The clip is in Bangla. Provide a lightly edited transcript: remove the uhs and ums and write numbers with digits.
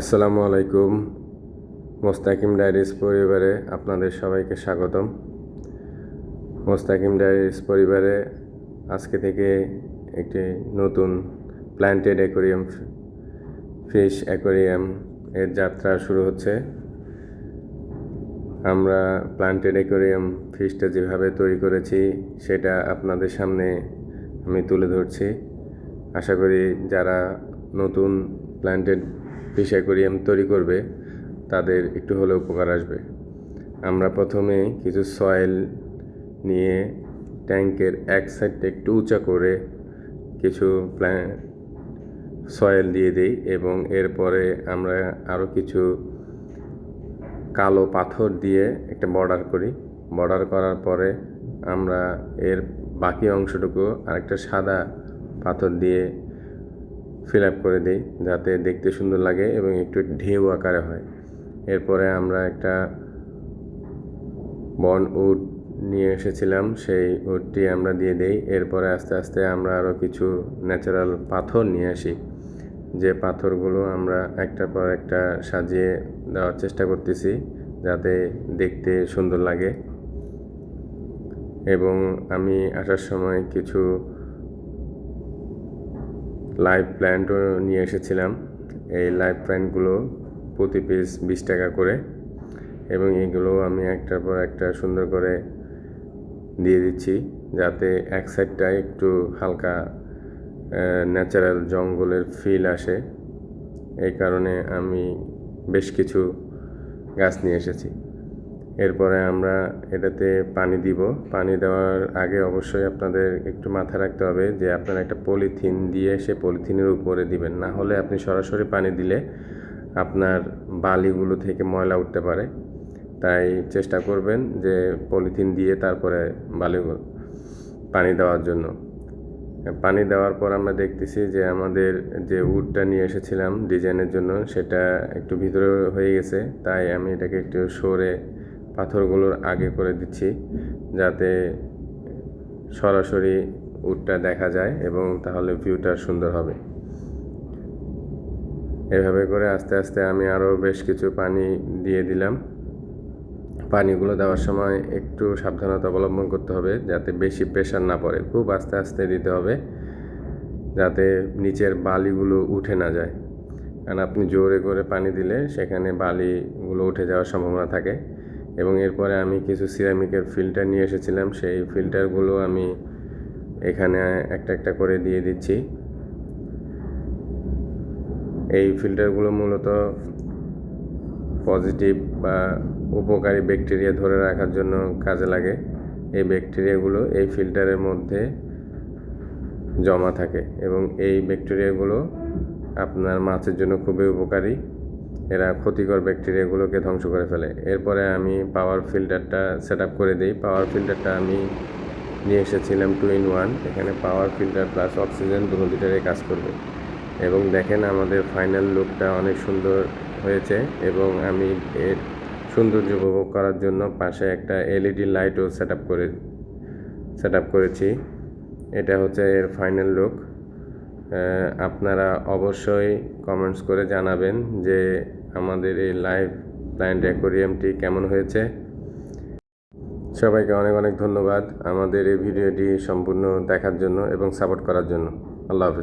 আসসালামু আলাইকুম। মোস্তাকিম ডায়েরিজ পরিবারে আপনাদের সবাইকে স্বাগতম। মোস্তাকিম ডায়েরিজ পরিবারে আজকে থেকে একটি নতুন প্ল্যান্টেড অ্যাকোরিয়াম, ফিশ অ্যাকোরিয়াম এর যাত্রা শুরু হচ্ছে। আমরা প্ল্যান্টেড অ্যাকোরিয়াম ফিশটা যেভাবে তৈরি করেছি সেটা আপনাদের সামনে আমি তুলে ধরছি। আশা করি যারা নতুন প্ল্যান্টেড ফিশ অ্যাকোরিয়াম তৈরি করবে তাদের একটু হলেও উপকার আসবে। আমরা প্রথমে কিছু সয়েল নিয়ে ট্যাঙ্কের এক সাইডটা একটু উঁচা করে কিছু সয়েল দিয়ে দিই এবং এরপরে আমরা আরও কিছু কালো পাথর দিয়ে একটা বর্ডার করি। বর্ডার করার পরে আমরা এর বাকি অংশটুকু আরেকটা সাদা পাথর দিয়ে ফিল আপ করে দিই যাতে দেখতে সুন্দর লাগে এবং একটু ঢেউ আকারে হয়। এরপরে আমরা একটা বন উড নিয়ে এসেছিলাম, সেই উডটি আমরা দিয়ে দিই। এরপরে আস্তে আস্তে আমরা আরও কিছু ন্যাচারাল পাথর নিয়ে আসি, যে পাথরগুলো আমরা একটার পর একটা সাজিয়ে দেওয়ার চেষ্টা করতেছি যাতে দেখতে সুন্দর লাগে। এবং আমি আসার সময় কিছু লাইভ প্ল্যান্টও নিয়ে এসেছিলাম। এই লাইভ প্ল্যান্টগুলো প্রতি পিস 20 টাকা করে, এবং এগুলো আমি একটার পর একটা সুন্দর করে দিয়ে দিচ্ছি যাতে এক সাইডটায় একটু হালকা ন্যাচারাল জঙ্গলের ফিল আসে। এই কারণে আমি বেশ কিছু গাছ নিয়ে এসেছি। এরপরে আমরা এটাতে পানি দিব। পানি দেওয়ার আগে অবশ্যই আপনাদের একটু মাথায় রাখতে হবে যে আপনারা একটা পলিথিন দিয়ে সে পলিথিনের উপরে দিবেন, না হলে আপনি সরাসরি পানি দিলে আপনার বালিগুলো থেকে ময়লা উঠতে পারে। তাই চেষ্টা করবেন যে পলিথিন দিয়ে তারপরে পানি দেওয়ার জন্য। পানি দেওয়ার পর আমরা দেখতেছি যে আমাদের যে উডটা নিয়ে এসেছিলাম ডিজাইনের জন্য সেটা একটু ভিতরে হয়ে গেছে, তাই আমি এটাকে একটু সরে পাথরগুলোর আগে করে দিচ্ছি যাতে সরাসরি উডটা দেখা যায় এবং তাহলে ভিউটা সুন্দর হবে। এভাবে করে আস্তে আস্তে আমি আরও বেশ কিছু পানি দিয়ে দিলাম। পানিগুলো দেওয়ার সময় একটু সাবধানতা অবলম্বন করতে হবে যাতে বেশি প্রেশার না পড়ে, খুব আস্তে আস্তে দিতে হবে যাতে নিচের বালিগুলো উঠে না যায়। কারণ আপনি জোরে করে পানি দিলে সেখানে বালিগুলো উঠে যাওয়ার সম্ভাবনা থাকে। এবং এরপরে আমি কিছু সিরামিকের ফিল্টার নিয়ে এসেছিলাম, সেই ফিল্টারগুলো আমি এখানে একটা একটা করে দিয়ে দিচ্ছি। এই ফিল্টারগুলো মূলত পজিটিভ বা উপকারী ব্যাকটেরিয়া ধরে রাখার জন্য কাজে লাগে। এই ব্যাকটেরিয়াগুলো এই ফিল্টারের মধ্যে জমা থাকে এবং এই ব্যাকটেরিয়াগুলো আপনার মাছের জন্য খুবই উপকারী। এরা ক্ষতিকর ব্যাকটেরিয়াগুলোকে ধ্বংস করে ফেলে। এরপরে আমি পাওয়ার ফিল্টারটা সেট আপ করে দিই। পাওয়ার ফিল্টারটা আমি নিয়ে এসেছিলাম 2-in-1। এখানে পাওয়ার ফিল্টার প্লাস অক্সিজেন দুটোটারই কাজ করবে। এবং দেখেন আমাদের ফাইনাল লুকটা অনেক সুন্দর হয়েছে। এবং আমি এর সৌন্দর্য উপভোগ করার জন্য পাশে একটা এলইডি লাইটও সেট আপ করেছি। এটা হচ্ছে এর ফাইনাল লুক। আপনারা অবশ্যই কমেন্টস করে জানাবেন যে আমাদের এই লাইভ প্ল্যান্ট অ্যাকোরিয়ামটি কেমন হয়েছে। সবাইকে অনেক অনেক ধন্যবাদ আমাদের এই ভিডিওটি সম্পূর্ণ দেখার জন্য এবং সাপোর্ট করার জন্য। আল্লাহ হাফেজ।